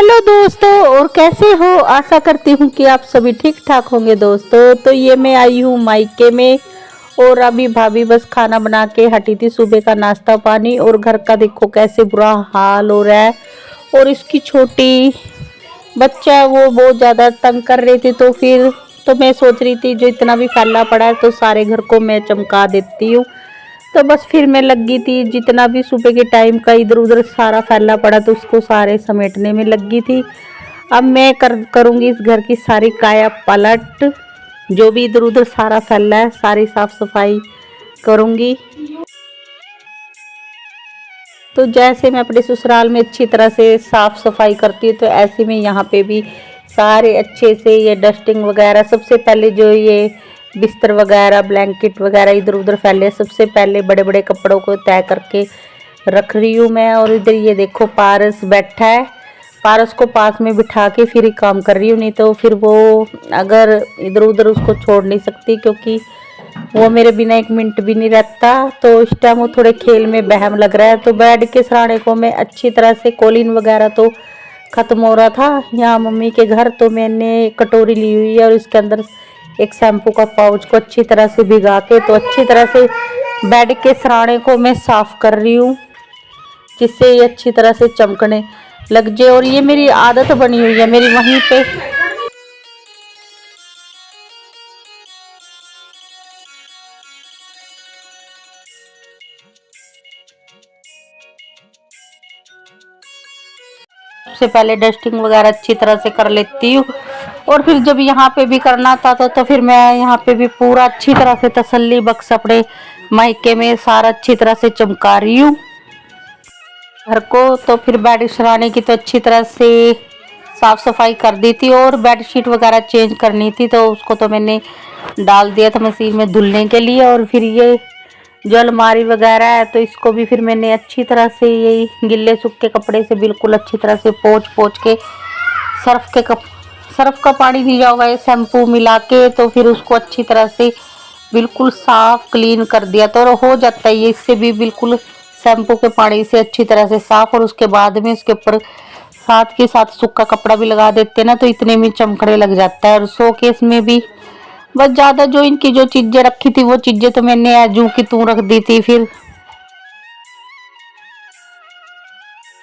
Hello दोस्तों, और कैसे हो। आशा करती हूँ कि आप सभी ठीक ठाक होंगे दोस्तों। तो ये मैं आई हूँ मायके में, और अभी भाभी बस खाना बना के हटी थी, सुबह का नाश्ता पानी। और घर का देखो कैसे बुरा हाल हो रहा है। और इसकी छोटी बच्चा है, वो बहुत ज़्यादा तंग कर रही थी। तो मैं सोच रही थी जो इतना भी फैला पड़ा है तो सारे घर को मैं चमका देती हूँ। तो बस फिर मैं लगी थी, जितना भी सुबह के टाइम का इधर उधर सारा फैला पड़ा तो उसको सारे समेटने में लगी थी। अब मैं करूँगी इस घर की सारी काया पलट, जो भी इधर उधर सारा फैला है सारी साफ सफाई करूँगी। तो जैसे मैं अपने ससुराल में अच्छी तरह से साफ सफाई करती हूँ, तो ऐसे में यहाँ पे भी सारे अच्छे से ये डस्टिंग वगैरह, सबसे पहले जो ये बिस्तर वगैरह ब्लैंकेट वगैरह इधर उधर फैले, सबसे पहले बड़े बड़े कपड़ों को तय करके रख रही हूँ मैं। और इधर ये देखो पारस बैठा है, पारस को पास में बिठा के फिर ही काम कर रही हूँ, नहीं तो फिर वो अगर इधर उधर उसको छोड़ नहीं सकती, क्योंकि वो मेरे बिना एक मिनट भी नहीं रहता। तो इस टाइम वो थोड़े खेल में बहम लग रहा है। तो बेड के सराहने को मैं अच्छी तरह से, कॉलिन वगैरह तो ख़त्म हो रहा था यहाँ मम्मी के घर, तो मैंने कटोरी ली हुई है और इसके अंदर एक शैम्पू का पाउच को अच्छी तरह से भिगा के, तो अच्छी तरह से बेड के सराहने को मैं साफ़ कर रही हूँ, जिससे ये अच्छी तरह से चमकने लग जाए। और ये मेरी आदत बनी हुई है मेरी वहीं पे। सबसे पहले डस्टिंग वगैरह अच्छी तरह से कर लेती हूँ, और फिर जब यहाँ पे भी करना था तो फिर मैं यहाँ पे भी पूरा अच्छी तरह से तसल्ली बख्श अपने मायके में सारा अच्छी तरह से चमका रही हूँ घर को। तो फिर बेड सराने की तो अच्छी तरह से साफ सफाई कर दी थी, और बेडशीट वगैरह चेंज करनी थी तो उसको तो मैंने डाल दिया था मशीन में धुलने के लिए। और फिर ये जो अलमारी वगैरह है तो इसको भी फिर मैंने अच्छी तरह से यही गिल्ले सूखे कपड़े से बिल्कुल अच्छी तरह से पोंछ पोंछ के सर्फ का पानी दिया हुआ है शैम्पू मिला के, तो फिर उसको अच्छी तरह से बिल्कुल साफ क्लीन कर दिया। तो हो जाता है ये इससे भी बिल्कुल शैम्पू के पानी से अच्छी तरह से साफ। और उसके बाद में उसके ऊपर साथ के साथ सूखा कपड़ा भी लगा देते ना, तो इतने में चमकने लग जाता है। और शोकेस में भी बस ज़्यादा जो इनकी जो चीज़ें रखी थी वो चीज़ें तो मैंने जू की तू रख दी थी। फिर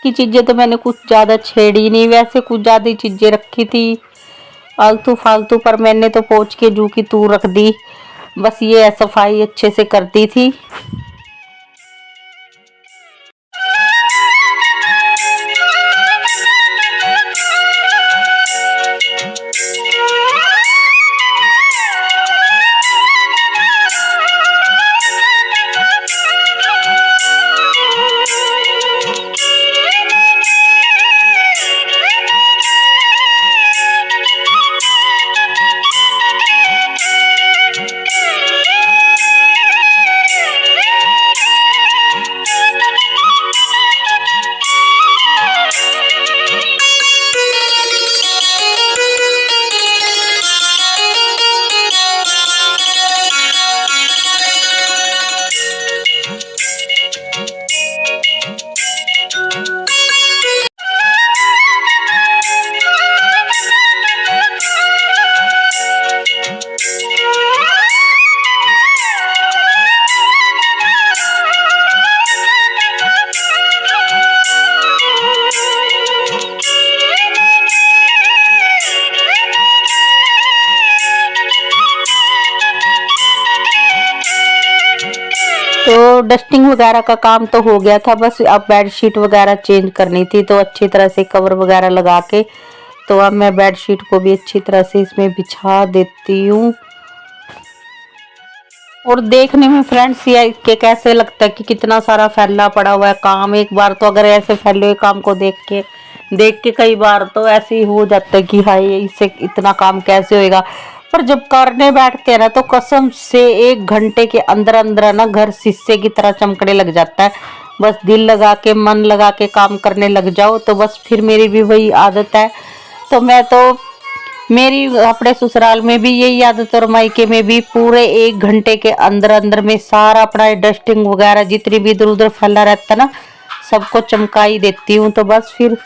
की चीज़ें तो मैंने कुछ ज़्यादा छेड़ी नहीं, वैसे कुछ ज़्यादा चीज़ें रखी थी आलतू फालतू, पर मैंने तो पोंछ के जू की तू रख दी। बस ये सफाई अच्छे से करती थी। तो डस्टिंग वगैरह का काम तो हो गया था, बस अब बेडशीट वगैरह चेंज करनी थी। तो अच्छी तरह से कवर वगैरह लगा के तो अब मैं बेडशीट को भी अच्छी तरह से इसमें बिछा देती हूँ। और देखने में फ्रेंड्स ये के कैसे लगता है कि कितना सारा फैला पड़ा हुआ है काम। एक बार तो अगर ऐसे फैले हुए काम को देख के कई बार तो ऐसे ही हो जाता है कि हाय इससे इतना काम कैसे होएगा। पर जब करने बैठते हैं ना तो कसम से 1 घंटे के अंदर अंदर ना घर शीशे की तरह चमकने लग जाता है। बस दिल लगा के मन लगा के काम करने लग जाओ तो बस फिर मेरी भी वही आदत है। तो मैं तो मेरी अपने ससुराल में भी यही आदत और मायके में भी पूरे 1 घंटे के अंदर अंदर में सारा अपना डस्टिंग वगैरह जितनी भी इधर उधर फैला रहता है ना सबको चमका ही देती हूँ। तो बस फिर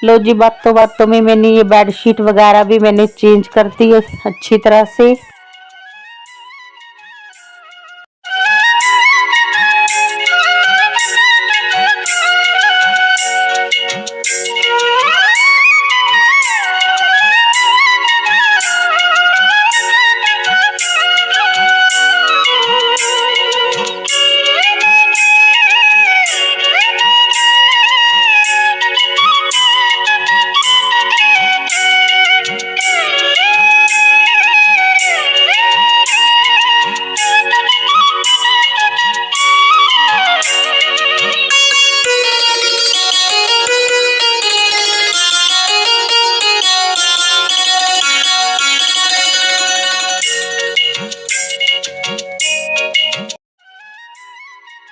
लो जी, बातों में मैंने ये बेडशीट वगैरह भी मैंने चेंज कर दी है अच्छी तरह से।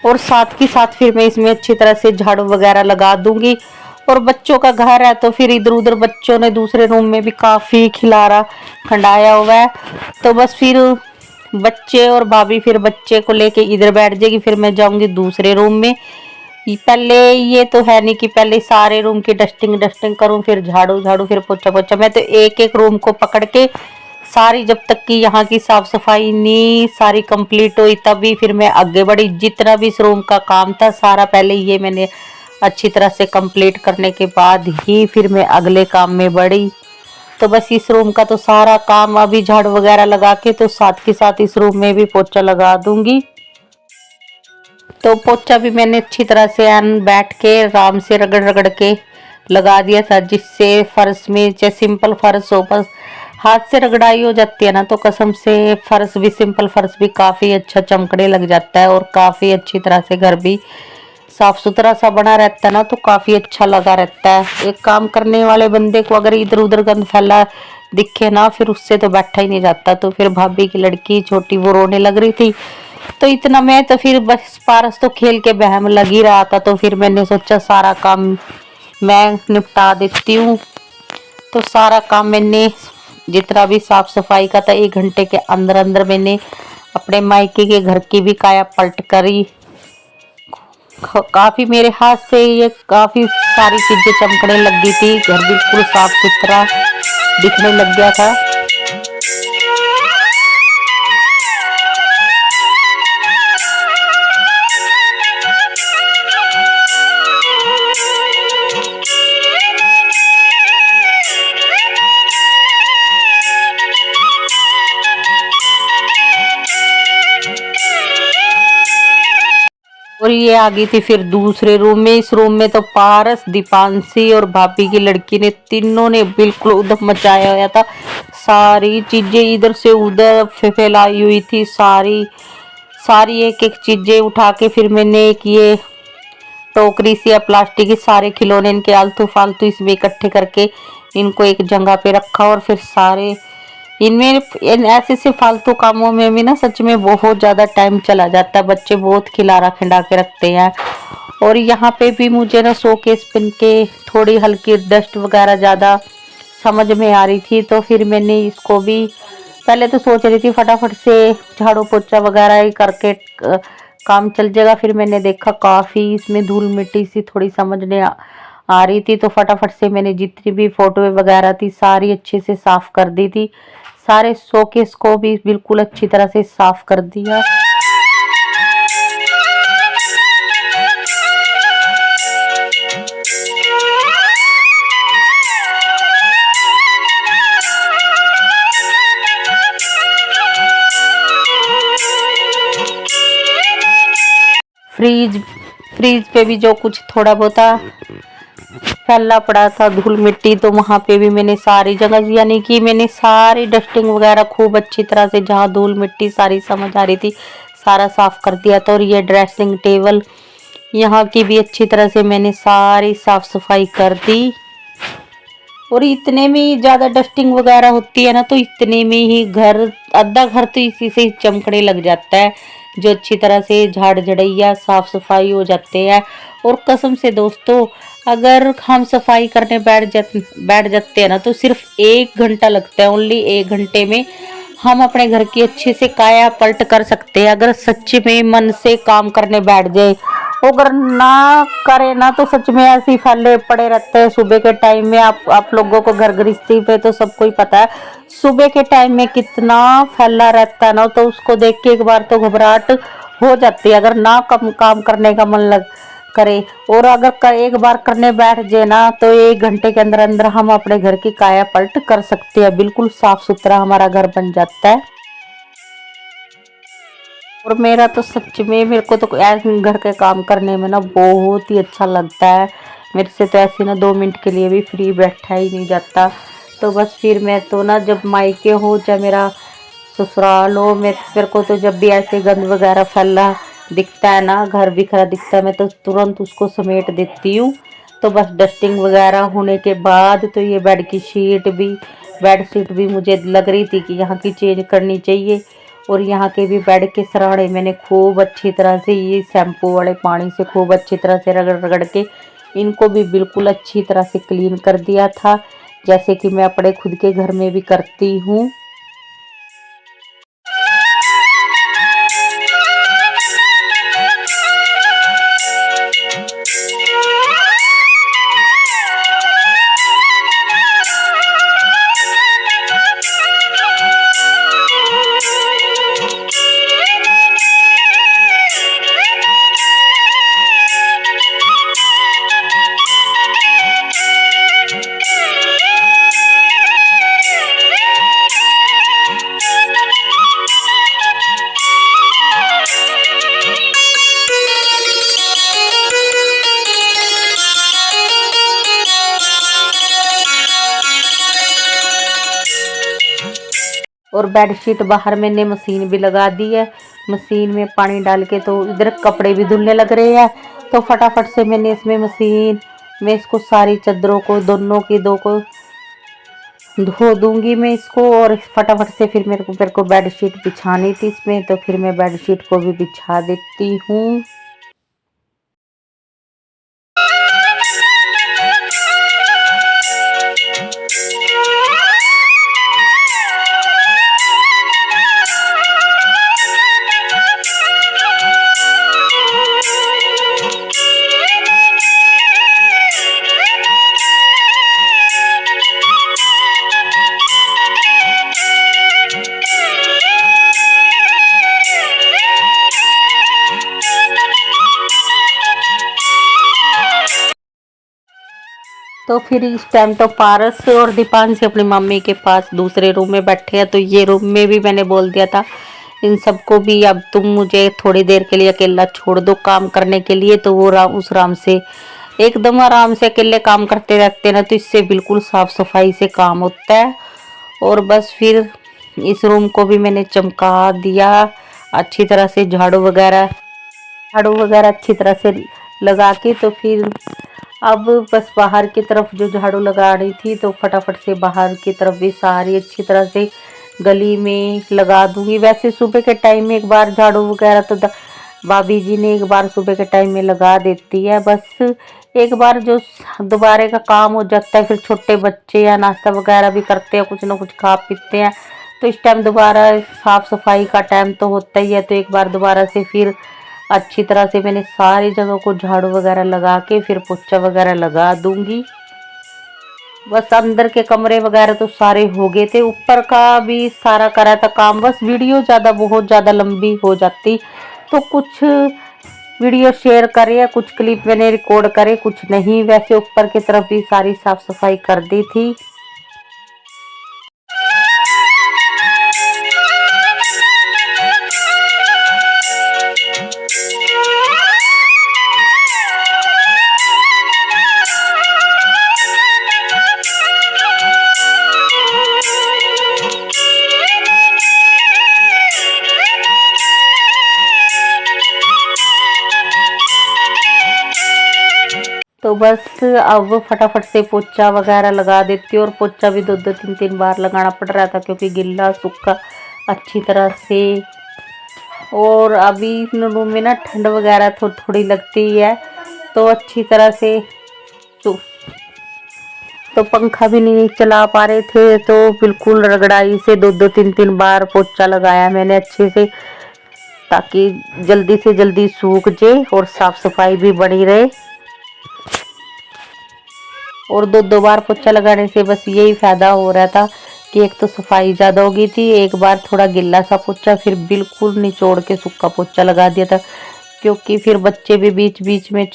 और साथ ही साथ फिर मैं इसमें अच्छी तरह से झाड़ू वगैरह लगा दूंगी। और बच्चों का घर है तो फिर इधर उधर बच्चों ने दूसरे रूम में भी काफी खिलारा खंडाया हुआ है, तो बस फिर बच्चे और भाभी फिर बच्चे को लेके इधर बैठ जाएगी, फिर मैं जाऊंगी दूसरे रूम में। पहले ये तो है नहीं कि पहले सारे रूम की डस्टिंग करूं, फिर झाड़ू झाड़ू, फिर पोछा पोछा। मैं तो एक एक रूम को पकड़ के सारी, जब तक कि यहाँ की साफ सफाई नहीं सारी कंप्लीट हुई तभी फिर मैं आगे बढ़ी। जितना भी इस रूम का काम था सारा पहले ये मैंने अच्छी तरह से कंप्लीट करने के बाद ही फिर मैं अगले काम में बढ़ी। तो बस इस रूम का तो सारा काम अभी झाड़ू वगैरह लगा के तो साथ ही साथ इस रूम में भी पोछा लगा दूंगी। तो पोछा भी मैंने अच्छी तरह से बैठ के आराम से रगड़ रगड़ के लगा दिया था, जिससे फर्श में चाहे सिंपल फर्श हो, बस हाथ से रगड़ाई हो जाती है ना तो कसम से फर्श भी, सिंपल फर्श भी काफी अच्छा चमकने लग जाता है और काफी अच्छी तरह से घर भी साफ सुथरा सा बना रहता है ना, तो काफी अच्छा लगा रहता है। एक काम करने वाले बंदे को अगर इधर उधर गंद फैला दिखे ना, फिर उससे तो बैठा ही नहीं जाता। तो फिर भाभी की लड़की छोटी वो रोने लग रही थी, तो इतना मैं तो फिर बस पारस तो खेल के बहम लग ही रहा था, तो फिर मैंने सोचा सारा काम मैं निपटा देती हूँ। तो सारा काम मैंने जितना भी साफ सफाई का था 1 घंटे के अंदर अंदर मैंने अपने मायके के घर की भी काया पलट करी। काफी मेरे हाथ से ये काफी सारी चीजें चमकने लग गई थी, घर बिल्कुल साफ सुथरा दिखने लग गया था। और ये आ गई थी फिर दूसरे रूम में। इस रूम में तो पारस, दीपांशी और भाभी की लड़की ने तीनों ने बिल्कुल उधम मचाया हुआ था। सारी चीजें इधर से उधर फैलाई हुई थी, सारी सारी एक एक चीजें उठा के फिर मैंने एक ये टोकरी सी या प्लास्टिक की सारे खिलौने इनके आलतू फालतू इसमें इकट्ठे करके इनको एक जगह पे रखा। और फिर सारे इनमें ऐसे से फालतू कामों में भी ना सच में बहुत ज़्यादा टाइम चला जाता है, बच्चे बहुत खिलारा खिंडा के रखते हैं। और यहाँ पे भी मुझे ना शोकेस पिन के थोड़ी हल्की डस्ट वगैरह ज़्यादा समझ में आ रही थी, तो फिर मैंने इसको भी पहले तो सोच रही थी फटाफट से झाड़ू पोछा वगैरह ही करके काम चल जाएगा। फिर मैंने देखा काफ़ी इसमें धूल मिट्टी सी थोड़ी समझने आ रही थी, तो फटाफट से मैंने जितनी भी फोटो वगैरह थी सारी अच्छे से साफ कर दी थी। सारे शोकेस को भी बिल्कुल अच्छी तरह से साफ कर दिया। फ्रीज पे भी जो कुछ थोड़ा बहुत फैला पड़ा था धूल मिट्टी, तो वहां पे भी मैंने सारी जगह यानी कि मैंने सारी डस्टिंग वगैरह खूब अच्छी तरह से जहां धूल मिट्टी सारी समझ आ रही थी सारा साफ कर दिया था। और ये ड्रेसिंग टेबल यहाँ की भी अच्छी तरह से मैंने सारी साफ सफाई कर दी। और इतने में ज़्यादा डस्टिंग वगैरह होती है ना तो इतने में ही घर आधा घर तो इसी से चमकने लग जाता है, जो अच्छी तरह से झाड़ झड़ैया साफ सफाई हो जाते हैं। और कसम से दोस्तों अगर हम सफाई करने बैठ जाते हैं ना तो सिर्फ 1 घंटा लगता है, ओनली 1 घंटे में हम अपने घर की अच्छे से काया पलट कर सकते हैं अगर सच्चे में मन से काम करने बैठ जाए। अगर ना करे ना तो सच में ऐसे ही फैले पड़े रहते हैं सुबह के टाइम में। आप लोगों को घर गृहस्थी पे तो सबको ही पता है सुबह के टाइम में कितना फैला रहता है ना, तो उसको देख के एक बार तो घबराहट हो जाती है अगर ना कम काम करने का मन लग करे। और अगर एक बार करने बैठ जाए ना तो 1 घंटे के अंदर अंदर हम अपने घर की काया पलट कर सकते हैं, बिल्कुल साफ सुथरा हमारा घर बन जाता है। और मेरा तो सच में मेरे को तो ऐसे घर के काम करने में ना बहुत ही अच्छा लगता है। मेरे से तो ऐसे ना 2 मिनट के लिए भी फ्री बैठा ही नहीं जाता। तो बस फिर मैं तो ना जब मायके हो चाहे मेरा ससुराल हो, मेरे को तो जब भी ऐसे गंद वगैरह फैला दिखता है ना, घर बिखरा दिखता है, मैं तो तुरंत उसको समेट देती हूँ। तो बस डस्टिंग वगैरह होने के बाद तो ये बेड शीट भी मुझे लग रही थी कि यहाँ की चेंज करनी चाहिए। और यहाँ के भी बेड के सराहने मैंने खूब अच्छी तरह से ये शैम्पू वाले पानी से खूब अच्छी तरह से रगड़ रगड़ के इनको भी बिल्कुल अच्छी तरह से क्लीन कर दिया था, जैसे कि मैं अपने खुद के घर में भी करती हूँ। और बेडशीट बाहर मैंने मशीन भी लगा दी है। मशीन में पानी डाल के तो इधर कपड़े भी धुलने लग रहे हैं, तो फटाफट से मैंने इसमें मशीन में इसको सारी चादरों को दोनों की दो को धो दूंगी मैं इसको। और फटाफट से फिर मेरे को बेडशीट बिछानी थी इसमें, तो फिर मैं बेडशीट को भी बिछा देती हूँ। तो फिर इस टाइम तो पारस और दीपांशी अपनी मम्मी के पास दूसरे रूम में बैठे हैं। तो ये रूम में भी मैंने बोल दिया था इन सबको भी अब तुम मुझे थोड़ी देर के लिए अकेला छोड़ दो काम करने के लिए। तो वो उस राम से एकदम आराम से अकेले काम करते रहते ना, तो इससे बिल्कुल साफ सफाई से काम होता है। और बस फिर इस रूम को भी मैंने चमका दिया अच्छी तरह से, झाड़ू वगैरह अच्छी तरह से लगा के। तो फिर अब बस बाहर की तरफ जो झाड़ू लगा रही थी तो फटाफट से बाहर की तरफ भी सारी अच्छी तरह से गली में लगा दूंगी। वैसे सुबह के टाइम में एक बार झाड़ू वगैरह तो भाभी जी ने एक बार सुबह के टाइम में लगा देती है। बस एक बार जो दोबारा का काम हो जाता है, फिर छोटे बच्चे या नाश्ता वगैरह भी करते हैं, कुछ ना कुछ खा पीते हैं, तो इस टाइम दोबारा साफ सफाई का टाइम तो होता ही है। तो एक बार दोबारा से फिर अच्छी तरह से मैंने सारी जगह को झाड़ू वगैरह लगा के फिर पोछा वगैरह लगा दूंगी। बस अंदर के कमरे वगैरह तो सारे हो गए थे, ऊपर का भी सारा करा था काम। बस वीडियो बहुत ज़्यादा लंबी हो जाती तो कुछ वीडियो शेयर करे या कुछ क्लिप मैंने रिकॉर्ड करे, कुछ नहीं। वैसे ऊपर की तरफ भी सारी साफ सफाई कर दी थी। तो बस अब फटाफट से पोछा वगैरह लगा देती हूँ। और पोछा भी 2-2 3-3 बार लगाना पड़ रहा था क्योंकि गिल्ला सूखा अच्छी तरह से। और अभी इन रूम में ना ठंड वगैरह थोड़ी लगती है, तो अच्छी तरह से तो पंखा भी नहीं चला पा रहे थे, तो बिल्कुल रगड़ाई से 2-2 3-3 बार पोछा लगाया मैंने अच्छे से। ताकि जल्दी से जल्दी सूख जाए और साफ सफाई भी बनी रहे। और दो बार पोछा लगाने से बस यही फायदा हो रहा था कि एक तो सफाई ज़्यादा हो गई थी, एक बार थोड़ा गिल्ला सा पोछा फिर बिल्कुल निचोड़ के सूखा पोछा लगा दिया था, क्योंकि फिर बच्चे भी बीच बीच में,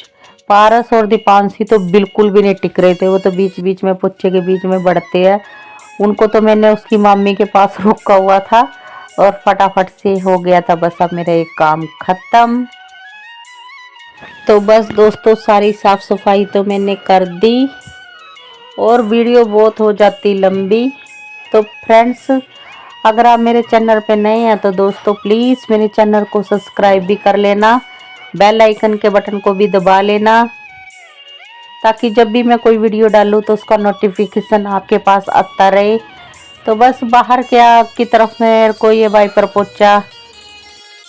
पारस और दीपांशी तो बिल्कुल भी नहीं टिक रहे थे, वो तो बीच बीच में पोछे के बीच में बढ़ते हैं। उनको तो मैंने उसकी मम्मी के पास रोका हुआ था और फटाफट से हो गया था बस अब मेरा एक काम खत्म। तो बस दोस्तों सारी साफ सफाई तो मैंने कर दी और वीडियो बहुत हो जाती लंबी। तो फ्रेंड्स, अगर आप मेरे चैनल पे नए हैं तो दोस्तों प्लीज़ मेरे चैनल को सब्सक्राइब भी कर लेना, बेल आइकन के बटन को भी दबा लेना, ताकि जब भी मैं कोई वीडियो डालूँ तो उसका नोटिफिकेशन आपके पास आता रहे। तो बस बाहर क्या की तरफ मेरे को ये वाइपर पोछा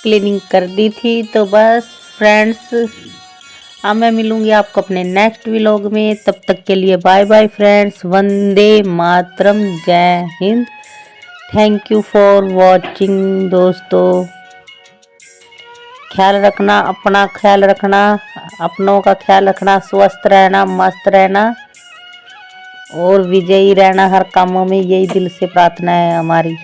क्लीनिंग कर दी थी। तो बस फ्रेंड्स, अब मैं मिलूंगी आपको अपने नेक्स्ट व्लॉग में, तब तक के लिए bye bye friends, Vande Mataram, जय Hind, thank you for watching दोस्तों। ख्याल रखना, अपना ख्याल रखना, अपनों का ख्याल रखना, स्वस्थ रहना, मस्त रहना और विजयी रहना हर कामों में, यही दिल से प्रार्थना है हमारी।